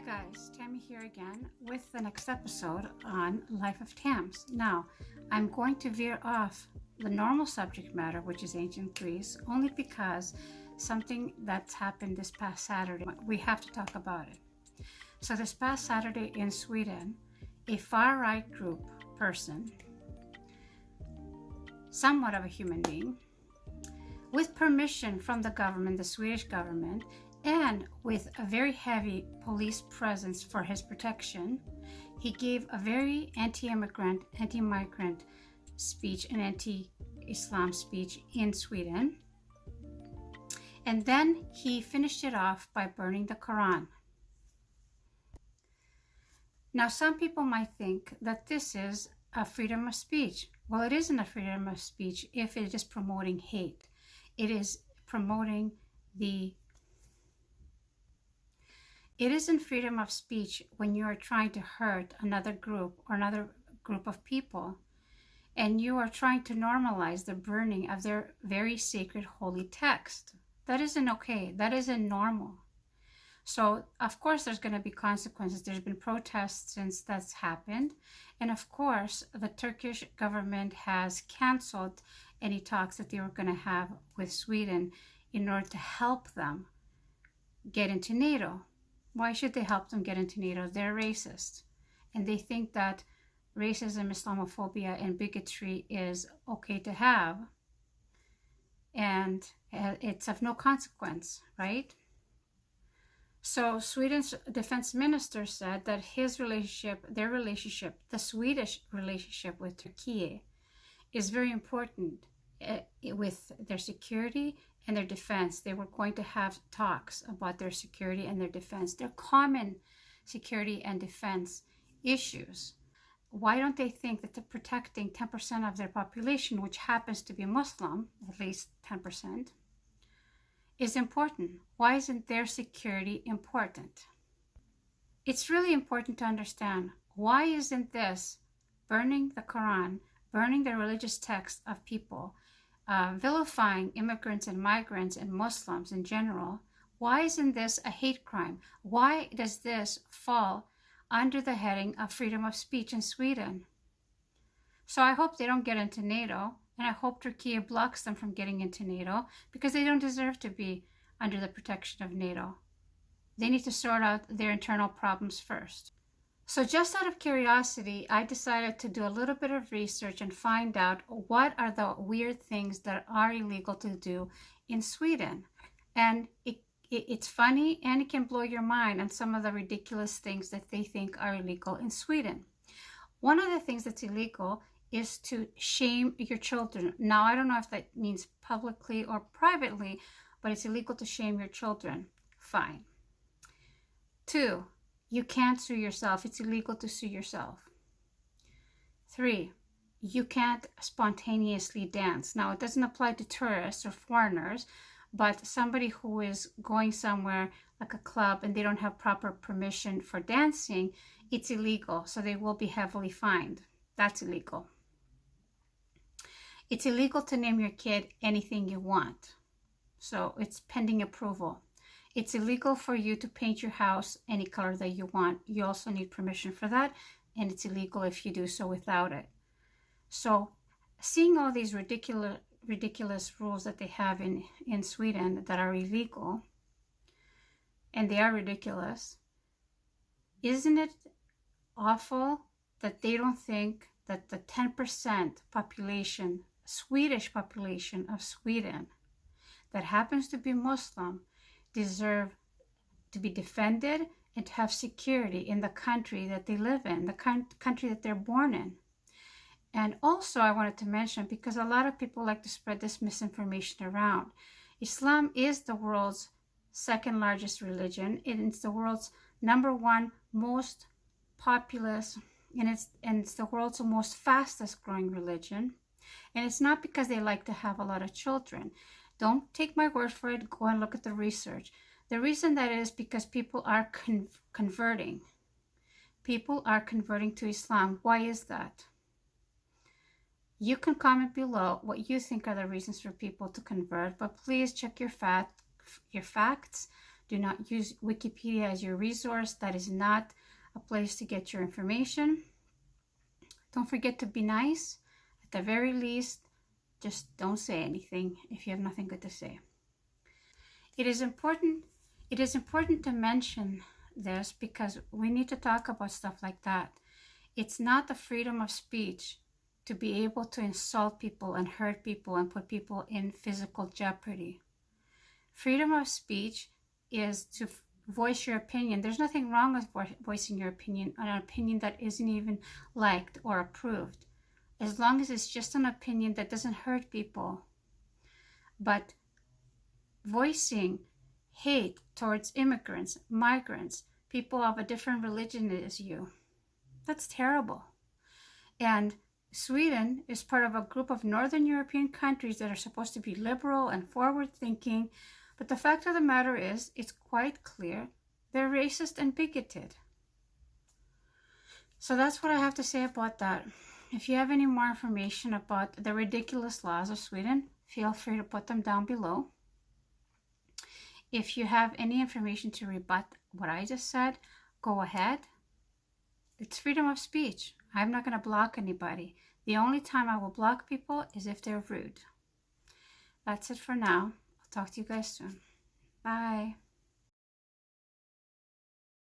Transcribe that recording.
guys, Tammy here again with the next episode on Life of Tams. Now, I'm going to veer off the normal subject matter, which is ancient Greece, only because something that's happened this past Saturday, we have to talk about it. So this past Saturday in Sweden, a far-right group person, somewhat of a human being, with permission from the government, the Swedish government, and with a very heavy police presence for his protection, he gave a very anti-immigrant, anti-migrant speech, an anti-Islam speech in Sweden. And then he finished it off by burning the Quran. Now, some people might think that this is a freedom of speech. Well, it isn't a freedom of speech if it is promoting hate. It is promoting It isn't freedom of speech when you are trying to hurt another group or another group of people, and you are trying to normalize the burning of their very sacred holy text. That isn't okay. That isn't normal. So, of course, there's going to be consequences. There's been protests since that's happened. And of course, the Turkish government has canceled any talks that they were going to have with Sweden in order to help them get into NATO. Why should they help them get into NATO? They're racist. And they think that racism, Islamophobia, and bigotry is okay to have. And it's of no consequence, right? So Sweden's defense minister said that their relationship, the Swedish relationship with Turkey, is very important with their security and their defense. They were going to have talks about their security and their defense, their common security and defense issues. Why don't they think that they're protecting 10% of their population, which happens to be Muslim, at least 10%, is important? Why isn't their security important? It's really important to understand, why isn't this burning the Quran, burning the religious text of people, vilifying immigrants and migrants and Muslims in general? Why isn't this a hate crime? Why does this fall under the heading of freedom of speech in Sweden? So I hope they don't get into NATO, and I hope Turkey blocks them from getting into NATO, because they don't deserve to be under the protection of NATO. They need to sort out their internal problems first. So just out of curiosity, I decided to do a little bit of research and find out what are the weird things that are illegal to do in Sweden. And it's funny, and it can blow your mind on some of the ridiculous things that they think are illegal in Sweden. One of the things that's illegal is to shame your children. Now, I don't know if that means publicly or privately, but it's illegal to shame your children. Fine. 2, you can't sue yourself. It's illegal to sue yourself. 3, you can't spontaneously dance. Now, it doesn't apply to tourists or foreigners, but somebody who is going somewhere like a club and they don't have proper permission for dancing, it's illegal. So they will be heavily fined. That's illegal. It's illegal to name your kid anything you want. So it's pending approval. It's illegal for you to paint your house any color that you want. You also need permission for that, and it's illegal if you do so without it. So seeing all these ridiculous rules that they have in Sweden that are illegal, and they are ridiculous, isn't it awful that they don't think that the 10% population, Swedish population of Sweden, that happens to be Muslim, deserve to be defended and to have security in the country that they live in, the country that they're born in. And also I wanted to mention, because a lot of people like to spread this misinformation around, Islam is the world's second largest religion, and it's the world's #1 most populous, and it's the world's most fastest growing religion. And it's not because they like to have a lot of children. Don't take my word for it. Go and look at the research. The reason that is because people are converting. People are converting to Islam. Why is that? You can comment below what you think are the reasons for people to convert, but please check your facts Do not use Wikipedia as your resource. That is not a place to get your information. Don't forget to be nice. At the very least, just don't say anything if you have nothing good to say. It is important to mention this because we need to talk about stuff like that. It's not the freedom of speech to be able to insult people and hurt people and put people in physical jeopardy. Freedom of speech is to voice your opinion. There's nothing wrong with voicing your opinion, an opinion that isn't even liked or approved, as long as it's just an opinion that doesn't hurt people. But voicing hate towards immigrants, migrants, people of a different religion as you, that's terrible. And Sweden is part of a group of Northern European countries that are supposed to be liberal and forward-thinking, but the fact of the matter is, it's quite clear they're racist and bigoted. So that's what I have to say about that. If you have any more information about the ridiculous laws of Sweden, feel free to put them down below. If you have any information to rebut what I just said, go ahead. It's freedom of speech. I'm not going to block anybody. The only time I will block people is if they're rude. That's it for now. I'll talk to you guys soon. Bye.